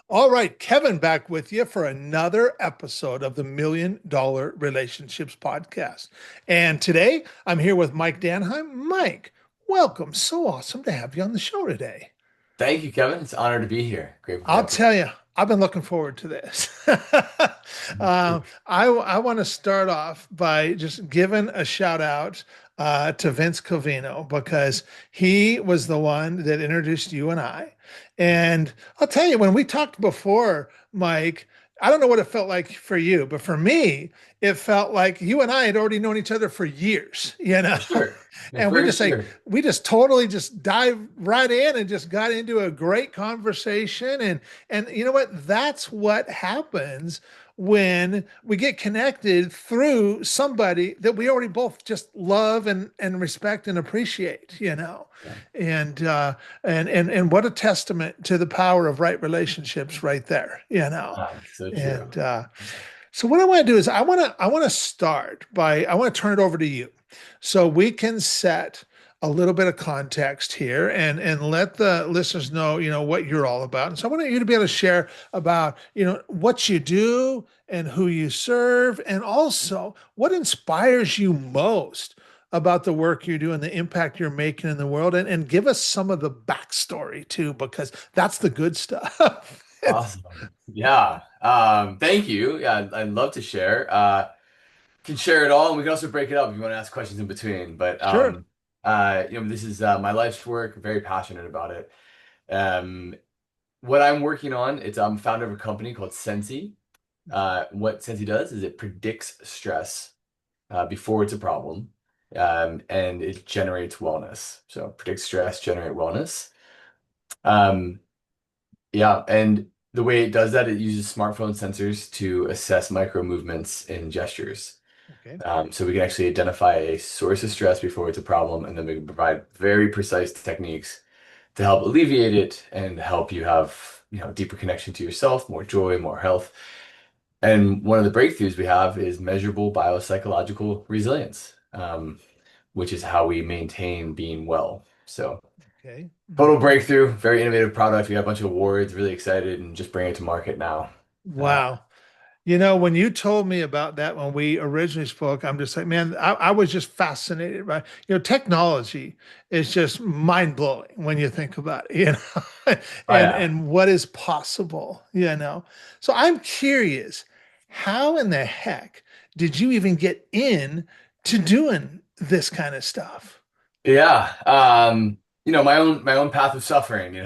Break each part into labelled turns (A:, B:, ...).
A: All right, Kevin back with you for another episode of the $1 Million Relationships Podcast. And today I'm here with Mike Dannheim. Mike, welcome. So awesome to have you on the show today.
B: Thank you, Kevin. It's an honor to be here. Grateful for the
A: I'll
B: opportunity.
A: tell you, I've been looking forward to this. I want to start off by just giving a shout out to Vince Covino because he was the one that introduced you and I. And I'll tell you, when we talked before, Mike, I don't know what it felt like for you, but for me, it felt like you and I had already known each other for years, you know?
B: For sure. Yeah,
A: And we
B: for
A: just like
B: sure.
A: we just totally just dived right in and just got into a great conversation. And you know what? That's what happens when we get connected through somebody that we already both just love and respect and appreciate, you know.
B: Yeah.
A: And and what a testament to the power of right relationships right there, you know.
B: So true.
A: And so what I want to do is I want to start by I want to turn it over to you so we can set a little bit of context here and let the listeners know, you know, what you're all about. And so I want you to be able to share about, you know, what you do and who you serve and also what inspires you most about the work you do and the impact you're making in the world and give us some of the backstory too, because that's the good stuff.
B: Awesome. Yeah. Thank you. Yeah, I'd love to share. Can share it all, and we can also break it up if you want to ask questions in between. But
A: Sure.
B: this is my life's work. Very passionate about it. Um, what I'm working on, I'm founder of a company called Sensi. What Sensi does is it predicts stress before it's a problem, and it generates wellness. So predict stress, generate wellness. Um, yeah, and the way it does that, it uses smartphone sensors to assess micro movements and gestures.
A: Okay.
B: So we can actually identify a source of stress before it's a problem, and then we can provide very precise techniques to help alleviate it and help you have, deeper connection to yourself, more joy, more health. And one of the breakthroughs we have is measurable biopsychological resilience, which is how we maintain being well. So
A: Okay.
B: total breakthrough, very innovative product. We got a bunch of awards, really excited, and just bring it to market now. Uh,
A: Wow. You know, when you told me about that when we originally spoke, I'm just like, man, I was just fascinated by, you know, technology is just mind blowing when you think about it, you know,
B: oh yeah.
A: and what is possible, you know. So I'm curious, how in the heck did you even get in to doing this kind of stuff?
B: Yeah. My own path of suffering,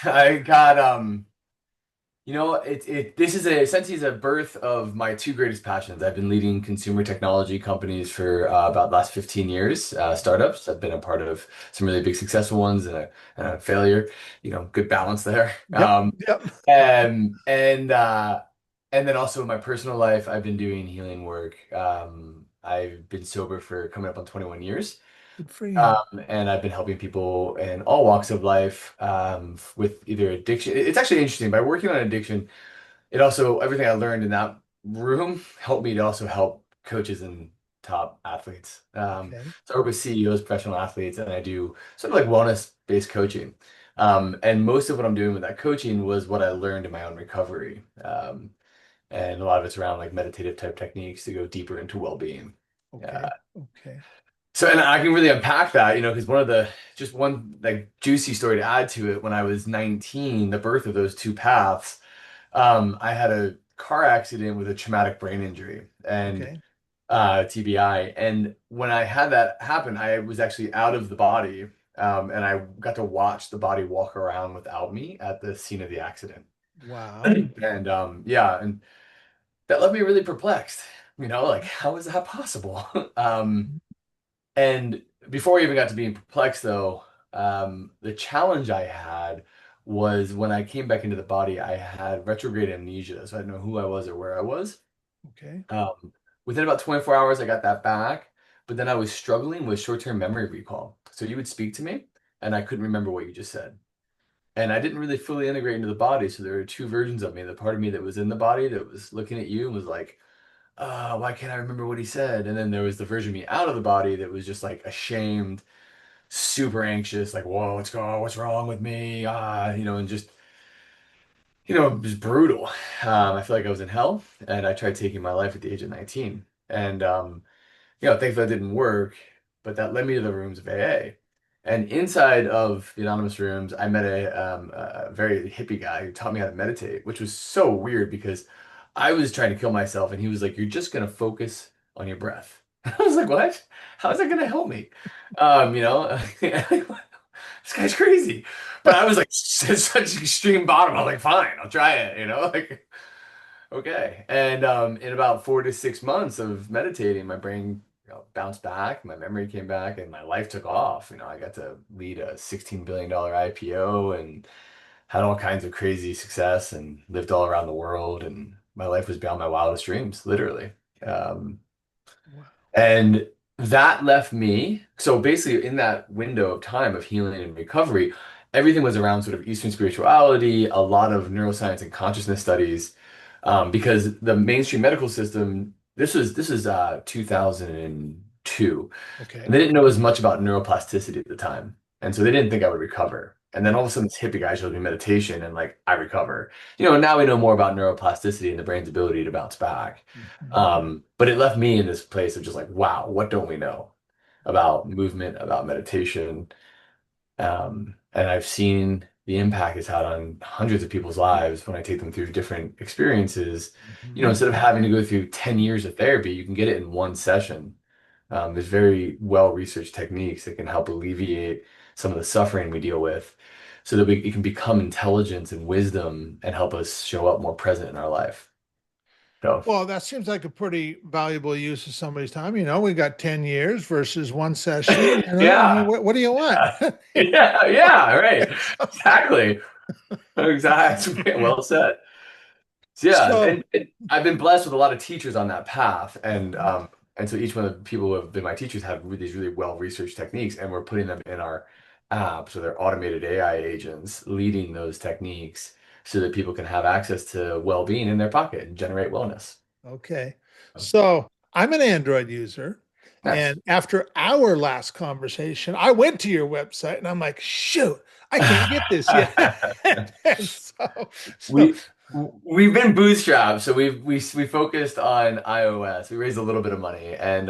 B: I got this is essentially a birth of my two greatest passions. I've been leading consumer technology companies for about the last 15 years, startups. I've been a part of some really big successful ones and a failure, good balance there.
A: Yep. Yep.
B: And then also in my personal life, I've been doing healing work. I've been sober for coming up on 21 years.
A: Good for you.
B: And I've been helping people in all walks of life with either addiction. It's actually interesting. By working on addiction, it also, everything I learned in that room helped me to also help coaches and top athletes.
A: Okay.
B: So I work with CEOs, professional athletes, and I do sort of like wellness-based coaching. And most of what I'm doing with that coaching was what I learned in my own recovery. And a lot of it's around like meditative type techniques to go deeper into well-being.
A: Okay. Okay.
B: So, and I can really unpack that, because just one like juicy story to add to it, when I was 19, the birth of those two paths, I had a car accident with a traumatic brain injury and
A: Okay.
B: TBI. And when I had that happen, I was actually out of the body, and I got to watch the body walk around without me at the scene of the accident.
A: Wow.
B: And yeah, and that left me really perplexed, like how is that possible? And before I even got to being perplexed, though, the challenge I had was when I came back into the body, I had retrograde amnesia, so I didn't know who I was or where I was.
A: Okay.
B: Within about 24 hours, I got that back, but then I was struggling with short-term memory recall. So you would speak to me, and I couldn't remember what you just said. And I didn't really fully integrate into the body, so there were two versions of me. The part of me that was in the body that was looking at you and was like, why can't I remember what he said? And then there was the version of me out of the body that was just like ashamed, super anxious, like, whoa, what's wrong with me? And just, it was brutal. I feel like I was in hell, and I tried taking my life at the age of 19. And thankfully that didn't work, but that led me to the rooms of AA. And inside of the anonymous rooms, I met a very hippie guy who taught me how to meditate, which was so weird because I was trying to kill myself, and he was like, "You're just gonna focus on your breath." I was like, "What? How is that gonna help me?" This guy's crazy. But I was like, such extreme bottom. I was like, "Fine, I'll try it." Like. Okay. And in about 4 to 6 months of meditating, my brain, bounced back, my memory came back, and my life took off. I got to lead a $16 billion IPO and had all kinds of crazy success and lived all around the world. And my life was beyond my wildest dreams, literally. Um,
A: Wow.
B: and that left me, so basically in that window of time of healing and recovery, everything was around sort of Eastern spirituality, a lot of neuroscience and consciousness studies, because the mainstream medical system, this was 2002,
A: Okay.
B: and they didn't know as much about neuroplasticity at the time, and so they didn't think I would recover. And then all of a sudden, this hippie guy shows me meditation, and like I recover. Now we know more about neuroplasticity and the brain's ability to bounce back.
A: Mhm.
B: But it left me in this place of just like, wow, what don't we know about movement, about meditation? And I've seen the impact it's had on hundreds of people's lives when I take them through different experiences.
A: Mhm.
B: Instead of having to go through 10 years of therapy, you can get it in one session. There's very well-researched techniques that can help alleviate some of the suffering we deal with so that it can become intelligence and wisdom and help us show up more present in our life. So.
A: Well, that seems like a pretty valuable use of somebody's time. We got 10 years versus one session.
B: Yeah.
A: What do you want?
B: Yeah. Yeah. Yeah. Right. Exactly. Exactly. Well said. So, yeah,
A: So,
B: and I've been blessed with a lot of teachers on that path, and
A: mhm.
B: so each one of the people who have been my teachers have these really well researched techniques, and we're putting them in our apps, so they're automated AI agents leading those techniques, so that people can have access to well-being in their pocket and generate wellness.
A: Okay. So I'm an Android user.
B: Nice.
A: And after our last conversation, I went to your website and I'm like, shoot, I can't get this yet. And so
B: We we've been bootstrapped, so we focused on iOS. We raised a little bit of money, and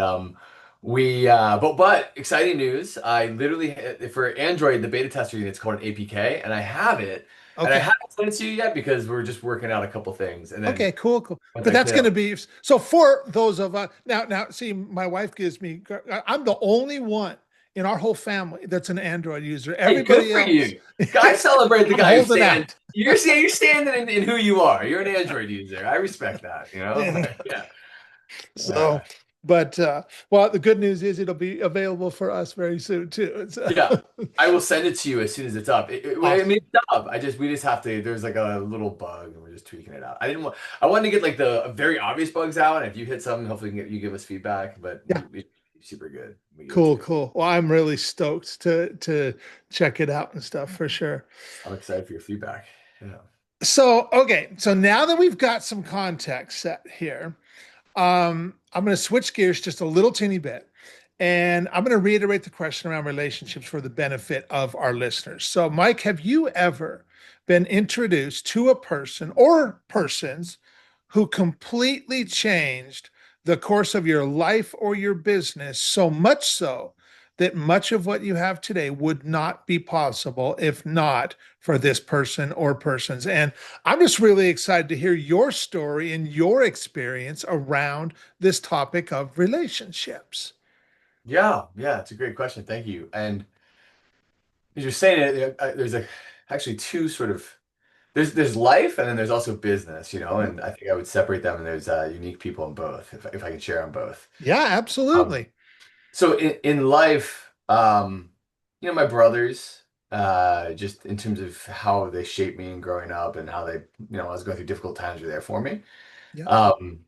B: but exciting news! I literally for Android the beta tester unit it's called an APK, and I have it, and I
A: okay.
B: haven't sent it to you yet because we're just working out a couple things, and then
A: Okay, cool, cool.
B: once
A: But
B: I
A: that's
B: clear
A: going to
B: up,
A: be so for those of us now. See, my wife gives me. I'm the only one in our whole family that's an Android user.
B: hey, good
A: Everybody
B: for
A: else,
B: you, guys! Celebrate the
A: I'm
B: guy who's
A: holding
B: standing.
A: out.
B: You're standing in who you are. You're an Android user. I respect that. Yeah.
A: So, but well, the good news is it'll be available for us very soon too. It's
B: Yeah, I will send it to you as soon as it's up. I mean,
A: awesome.
B: it's up. We just have to. There's like a little bug, and we're just tweaking it out. I wanted to get like the very obvious bugs out. And if you hit something, hopefully you give us feedback. But
A: Yeah,
B: we super good. We give it to
A: cool,
B: you.
A: cool. Well, I'm really stoked to check it out and stuff for sure.
B: I'm excited for your feedback. Yeah.
A: So, okay, so now that we've got some context set here, I'm going to switch gears just a little teeny bit. And I'm going to reiterate the question around relationships for the benefit of our listeners. So, Mike, have you ever been introduced to a person or persons who completely changed the course of your life or your business, so much so that much of what you have today would not be possible if not for this person or persons? And I'm just really excited to hear your story and your experience around this topic of relationships.
B: Yeah, yeah, it's a great question. Thank you. And as you're saying it, there's actually two sort of there's life and then there's also business,
A: Mhm.
B: and I think I would separate them and there's unique people in both if I can share on both.
A: Yeah,
B: Um,
A: absolutely.
B: So in life, my brothers, just in terms of how they shaped me and growing up and how I was going through difficult times were there for me.
A: Yeah.
B: Um,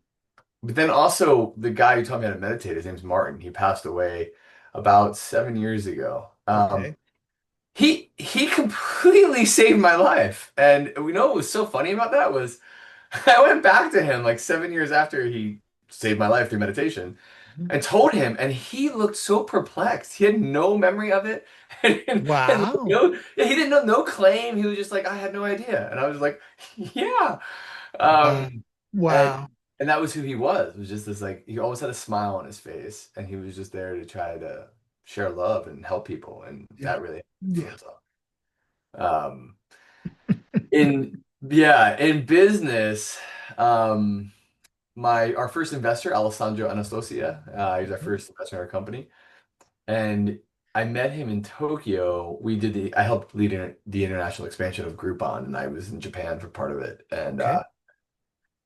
B: but then also the guy who taught me how to meditate, his name's Martin. He passed away about 7 years ago.
A: Okay.
B: He completely saved my life. And we know what was so funny about that was I went back to him like 7 years after he saved my life through meditation
A: Mhm.
B: and told him, and he looked so perplexed. He had no memory of it, And
A: Wow.
B: no, he didn't know no claim. He was just like, I had no idea. And I was like, yeah.
A: Wow.
B: Um, and
A: Wow.
B: and that was who he was. It was just this like he always had a smile on his face, and he was just there to try to share love and help people, and
A: Yeah.
B: that really
A: Yeah.
B: flipped up. Um, in yeah, in business, um, my our first investor, Alessandro Anastasia, he's our
A: Okay.
B: first investor in our company, and I met him in Tokyo. I helped lead the international expansion of Groupon, and I was in Japan for part of it,
A: Okay.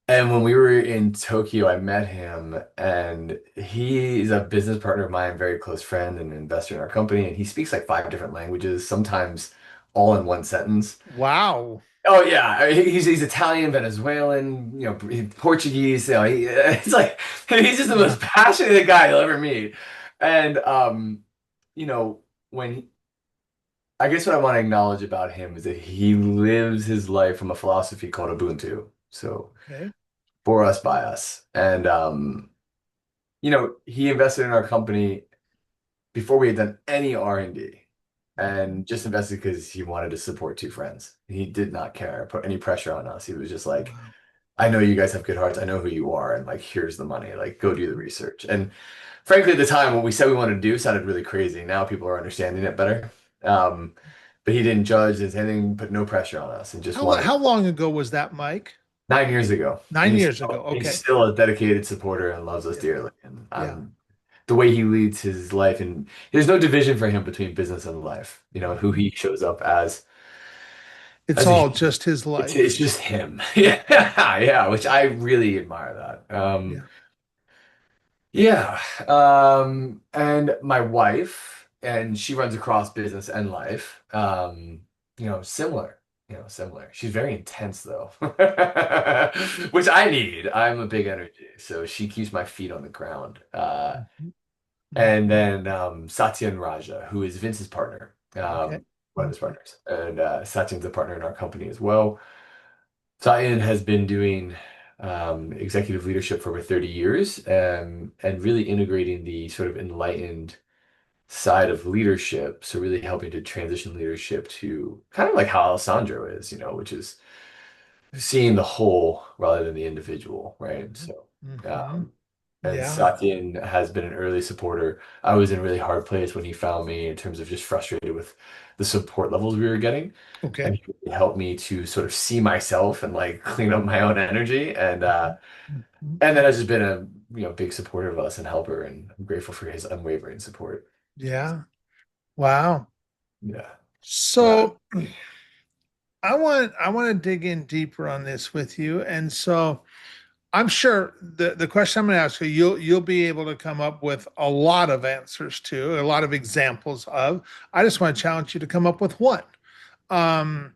B: and when we were in Tokyo, I met him, and he is a business partner of mine, very close friend and investor in our company, and he speaks like five different languages, sometimes all in one sentence.
A: Wow.
B: Oh yeah, he's Italian, Venezuelan, Portuguese. It's like he's just the
A: Yeah.
B: most passionate guy you'll ever meet. And you know, when I guess what I want to acknowledge about him is that he lives his life from a philosophy called Ubuntu. So
A: Okay.
B: for us, by us, and he invested in our company before we had done any R&D and just invested because he wanted to support two friends. He did not care, put any pressure on us. He was just like,
A: Wow.
B: I know you guys have good hearts. I know who you are. And like, here's the money. Like, go do the research. And frankly, at the time, what we said we wanted to do sounded really crazy. Now people are understanding it better. Um, but he didn't judge, didn't say anything, put no pressure on us and just wanted
A: How long ago was that, Mike?
B: 9 years ago. And
A: 9 years ago.
B: he's
A: Okay.
B: still a dedicated supporter and loves us
A: Yeah.
B: dearly. And
A: Yeah.
B: I'm the way he leads his life, and there's no division for him between business and life, who
A: Mhm.
B: he shows up
A: It's
B: as a
A: all
B: human.
A: just his
B: It's
A: life.
B: just him. Yeah, yeah, which I really admire that.
A: Yeah.
B: Yeah. And my wife, and she runs across business and life. Similar. Similar. She's very intense though, which I need. I'm a big energy, so she keeps my feet on the ground.
A: Mhm.
B: And
A: Mhm.
B: then Satyan Raja, who is Vince's partner,
A: Okay.
B: one of his
A: Mhm.
B: partners, and Satyan's a partner in our company as well. Satyan has been doing executive leadership for over 30 years, and really integrating the sort of enlightened side of leadership. So really helping to transition leadership to kind of like how Alessandro is, which is seeing the whole rather than the individual, right?
A: Mhm.
B: So,
A: Mhm.
B: um, and
A: Yeah.
B: Satyan has been an early supporter. I was in a really hard place when he found me in terms of just frustrated with the support levels we were getting. And
A: Okay.
B: he really helped me to sort of see myself and like clean up my own energy.
A: Mhm. Mhm.
B: And then has just been a big supporter of us and helper, and I'm grateful for his unwavering support.
A: Yeah. Wow.
B: Yeah. Uh,
A: So I want to dig in deeper on this with you. And so I'm sure the question I'm going to ask you, you'll be able to come up with a lot of answers to, a lot of examples of. I just want to challenge you to come up with one. Um,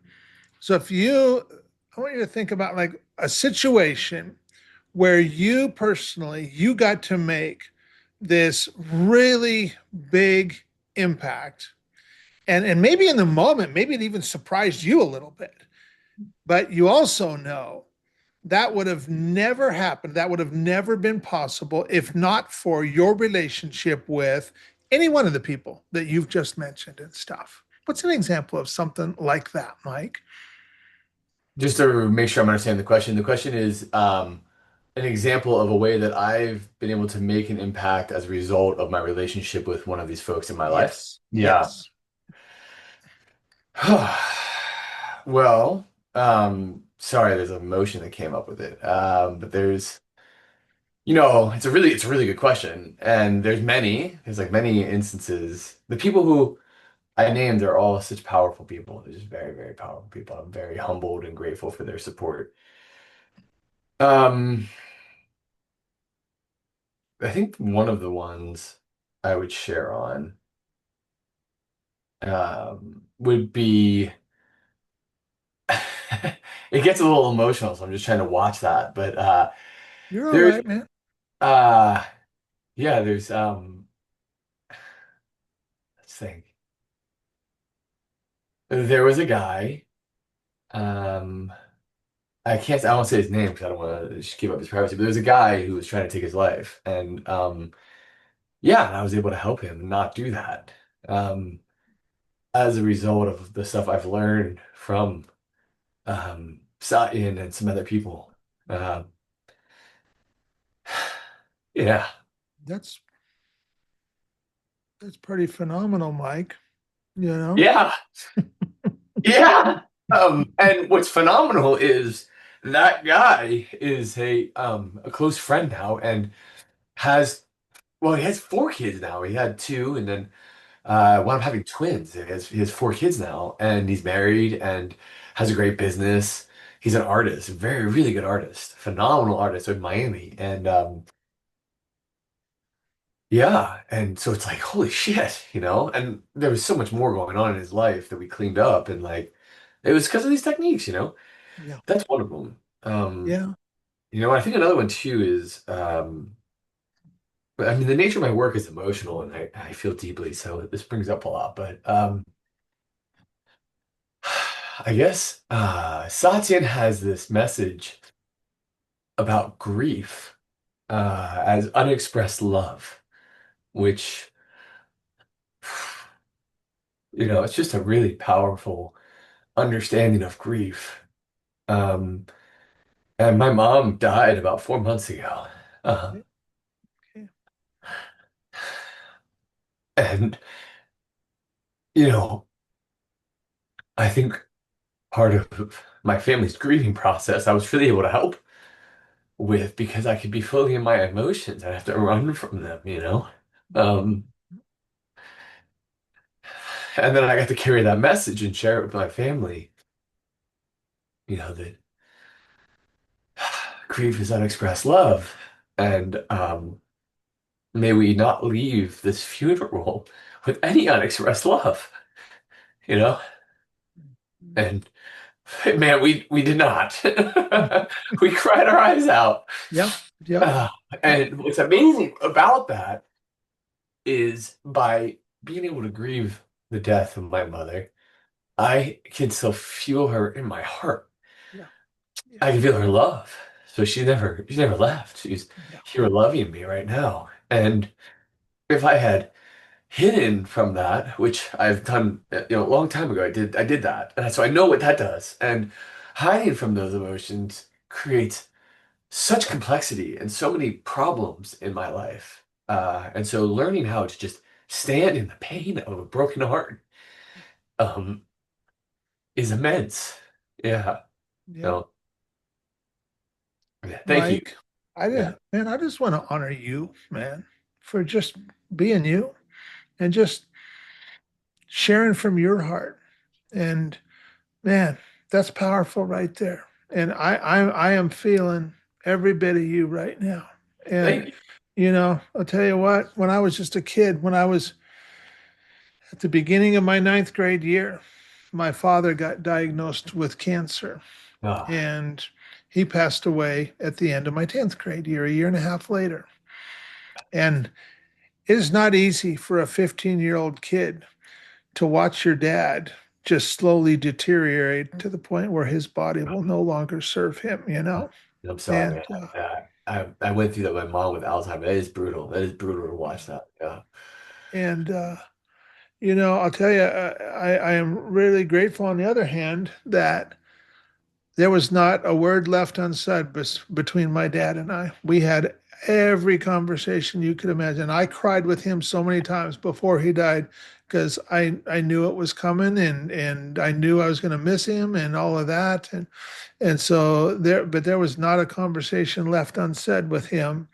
A: so I want you to think about like a situation where you personally you got to make this really big impact, and maybe in the moment, maybe it even surprised you a little bit, but you also know that would have never happened. That would have never been possible if not for your relationship with any one of the people that you've just mentioned and stuff. What's an example of something like that, Mike?
B: just to make sure I'm understanding the question is an example of a way that I've been able to make an impact as a result of my relationship with one of these folks in my life.
A: Yes.
B: Yeah.
A: Yes.
B: Well, sorry, there's a motion that came up with it. But it's a really good question. And there's like many instances. The people who I named, they're all such powerful people. They're just very, very powerful people. I'm very humbled and grateful for their support. Um, I think one of the ones I would share on would be it gets a little emotional, so I'm just trying to watch that. But
A: You're all
B: there's
A: right, man.
B: uh yeah, there's let's think. There was a guy, um I won't say his name because I don't want to keep up his privacy, but there was a guy who was trying to take his life. And yeah, I was able to help him not do that. Um as a result of the stuff I've learned from Satyan and some other people. Um, yeah,
A: That's that's pretty phenomenal, Mike. You know?
B: yeah, yeah. And what's phenomenal is that guy is a close friend now and has well, he has four kids now. He had two, and then wound up having twins. He has four kids now, and he's married and has a great business. He's an artist, a very, really good artist, phenomenal artist in Miami. And yeah, and so it's like, holy shit, And there was so much more going on in his life that we cleaned up, and like, it was because of these techniques.
A: Yeah.
B: That's one of them.
A: Yeah.
B: I think another one too is, I mean, the nature of my work is emotional, and I feel deeply, so this brings up a lot. But I guess Satyan has this message about grief as unexpressed love, which, it's just a really powerful understanding of grief. Um, and my mom died about 4 months ago. Uh,
A: Okay. Okay.
B: and, you know, I think part of my family's grieving process, I was really able to help with because I could be fully in my emotions. I have to run from them. Um, and then I got to carry that message and share it with my family, that grief is unexpressed love. And may we not leave this funeral with any unexpressed love, you know? And man, we did not. We cried our eyes out.
A: Yep. Yep.
B: Uh,
A: Yep.
B: and what's amazing about that is by being able to grieve the death of my mother, I can still feel her in my heart.
A: Yeah. Yeah.
B: I can feel her love. So she never left. She's
A: Yeah.
B: here loving me right now. And if I had hidden from that, which I've done, a long time ago, I did that. And so I know what that does. And hiding from those emotions creates such complexity and so many problems in my life. And so learning how to just stand in the pain of a broken heart um, is immense. Yeah.
A: Yeah.
B: No. Yeah. Thank you.
A: Mike,
B: Yeah.
A: I just want to honor you, man, for just being you and just sharing from your heart. And man, that's powerful right there. And I am feeling every bit of you right now. And
B: Thank you.
A: I'll tell you what, when I was just a kid, when I was at the beginning of my ninth grade year, my father got diagnosed with cancer
B: Ah,
A: and he passed away at the end of my 10th grade year, a year and a half later. And it is not easy for a 15-year-old kid to watch your dad just slowly deteriorate to the point where his body will no longer serve him.
B: I'm sorry,
A: And
B: man. I went through that with my mom with Alzheimer's. It is brutal. It is brutal to watch that. Yeah.
A: and I'll tell you, I am really grateful on the other hand that there was not a word left unsaid between my dad and I. We had every conversation you could imagine. I cried with him so many times before he died because I knew it was coming and I knew I was going to miss him and all of that and so there was not a conversation left unsaid with him.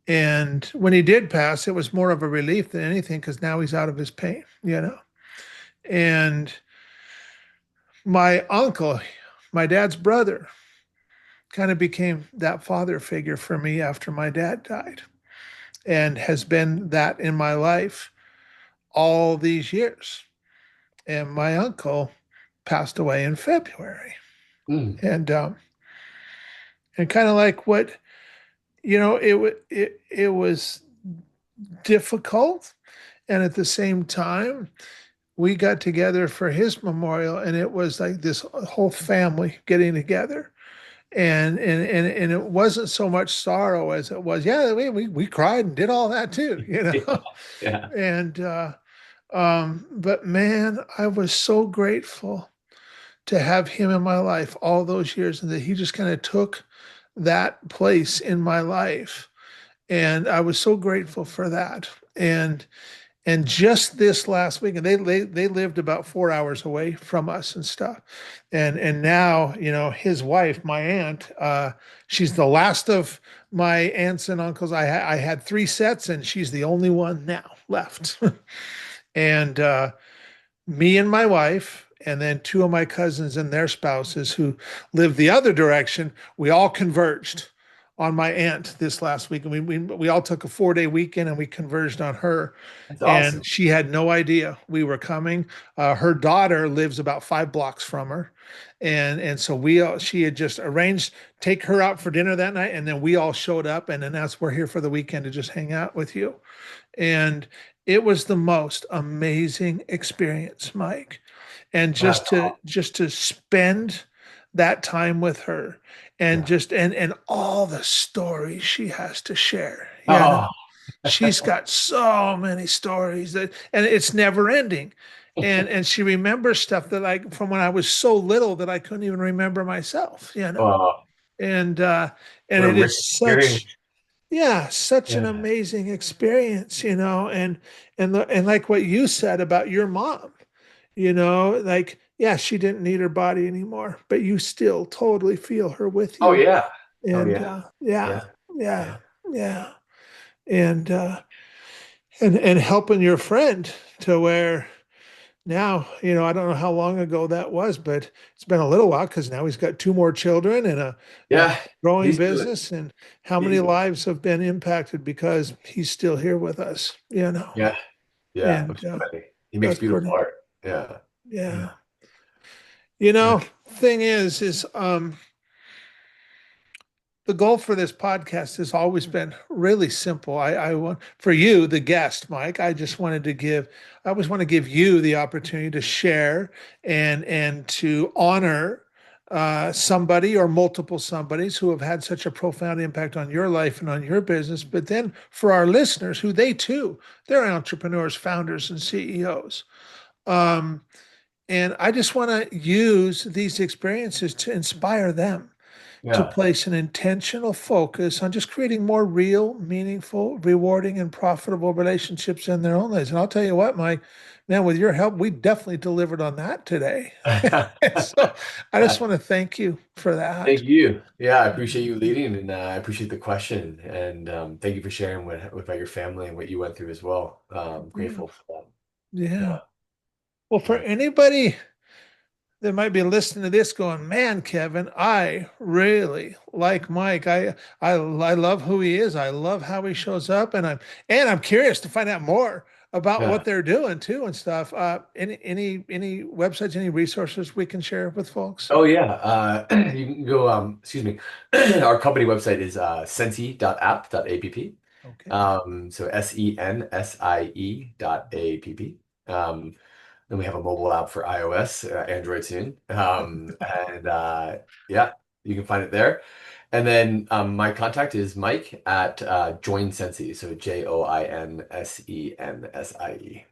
A: And when he did pass, it was more of a relief than anything because now he's out of his pain. And my uncle, my dad's brother, kind of became that father figure for me after my dad died and has been that in my life all these years. And my uncle passed away in February.
B: Mm,
A: And kind of like what, it was difficult. And at the same time, we got together for his memorial and it was like this whole family getting together and it wasn't so much sorrow as it was, yeah, we cried and did all that too.
B: yeah. Yeah.
A: And But man, I was so grateful to have him in my life all those years and that he just kind of took that place in my life. And I was so grateful for that. And just this last week, and they lived about 4 hours away from us and stuff. And now, his wife, my aunt, she's the last of my aunts and uncles. I had three sets, and she's the only one now left. And me and my wife, and then two of my cousins and their spouses who live the other direction, we all converged on my aunt this last week. And we all took a 4 day weekend and we converged on her.
B: That's
A: And
B: awesome.
A: she had no idea we were coming. Her daughter lives about 5 blocks from her. And so she had just arranged take her out for dinner that night, and then we all showed up, and then that's we're here for the weekend to just hang out with you. And it was the most amazing experience, Mike. And
B: That's
A: just to spend that time with her and
B: yeah.
A: just and all the stories she has to share.
B: Oh,
A: She's got so many stories that and it's never ending. And she remembers stuff that like from when I was so little that I couldn't even remember myself.
B: oh,
A: And
B: what a
A: it
B: rich
A: is
B: experience.
A: such an
B: Yeah.
A: amazing experience. And like what you said about your mom, like, yeah, she didn't need her body anymore, but you still totally feel her with
B: Oh
A: you.
B: yeah. Oh
A: And
B: yeah.
A: yeah,
B: Yeah.
A: yeah,
B: Yeah.
A: yeah. And and helping your friend to where now, I don't know how long ago that was, but it's been a little while because now he's got two more children and a
B: Yeah.
A: growing
B: He's doing.
A: business. And how many
B: He's
A: lives have been impacted because he's still here with us.
B: yeah. Yeah.
A: And
B: He makes
A: that's
B: beautiful
A: pretty,
B: art. Yeah. Yeah.
A: yeah.
B: Yeah.
A: Thing is, the goal for this podcast has always been really simple. I want for you, the guest, Mike. I always want to give you the opportunity to share and to honor somebody or multiple somebodies who have had such a profound impact on your life and on your business. But then for our listeners, who they're entrepreneurs, founders, and CEOs. Um, and I just want to use these experiences to inspire them to
B: Yeah.
A: place an intentional focus on just creating more real, meaningful, rewarding, and profitable relationships in their own lives. And I'll tell you what, Mike, man, with your help, we definitely delivered on that today. So I just want to thank you for that.
B: Thank you. Yeah, I appreciate you leading, and I appreciate the question. And thank you for sharing about your family and what you went through as well.
A: Yeah.
B: Grateful for that.
A: Yeah.
B: Yeah.
A: Well, for
B: Yeah.
A: anybody that might be listening to this going, man, Kevin, I really like Mike. I love who he is. I love how he shows up, and I'm curious to find out more about what
B: Yeah.
A: they're doing too and stuff. Any websites, any resources we can share with folks?
B: Oh yeah. You can go, excuse me. Our company website is sensi.app.app.
A: Okay.
B: So sensie.app. Then we have a mobile app for iOS, Android soon. And yeah, you can find it there. And then my contact is Mike at Join Sensi. So JoinSensie.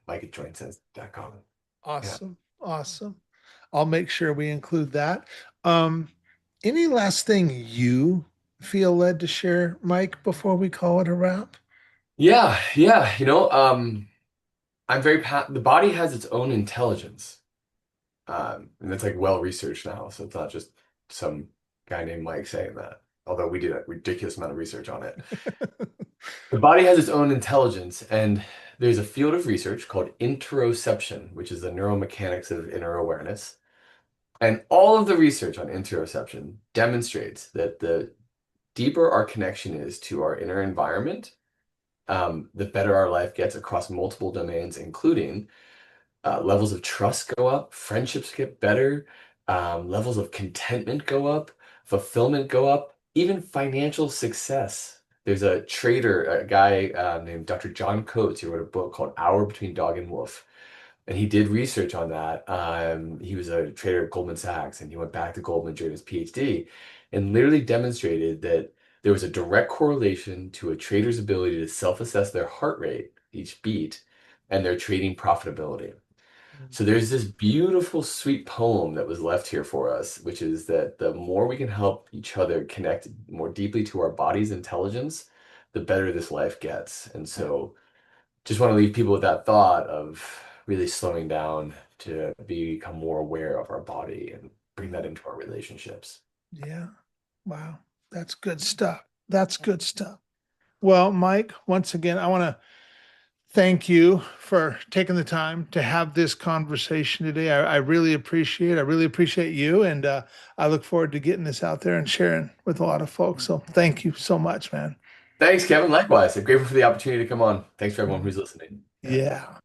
B: Mike at joinsensi.com. Yeah.
A: Awesome. Awesome. I'll make sure we include that. Um, any last thing you feel led to share, Mike, before we call it a wrap?
B: Yeah, yeah. The body has its own intelligence. And it's like well researched now, so it's not just some guy named Mike saying that. Although we did a ridiculous amount of research on it. The body has its own intelligence, and there's a field of research called interoception, which is the neuromechanics of inner awareness. And all of the research on interoception demonstrates that the deeper our connection is to our inner environment, the better our life gets across multiple domains, including levels of trust go up, friendships get better, levels of contentment go up, fulfillment go up, even financial success. There's a trader, a guy named Dr. John Coates, who wrote a book called Hour Between Dog and Wolf. And he did research on that. He was a trader at Goldman Sachs, and he went back to Goldman during his PhD and literally demonstrated that there was a direct correlation to a trader's ability to self-assess their heart rate each beat and they're trading profitability.
A: Mm.
B: So there's this beautiful, sweet poem that was left here for us, which is that the more we can help each other connect more deeply to our body's intelligence, the better this life gets. And so just want to leave people with that thought of really slowing down to become more aware of our body and bring that into our relationships.
A: Yeah. Wow. That's good stuff. That's good stuff. Well, Mike, once again, I want to thank you for taking the time to have this conversation today. I really appreciate it. I really appreciate you. And I look forward to getting this out there and sharing with a lot of folks. So thank you so much, man.
B: Thanks, Kevin. Likewise. I'm grateful for the opportunity to come on. Thanks for everyone who's listening. Yeah.
A: Yeah.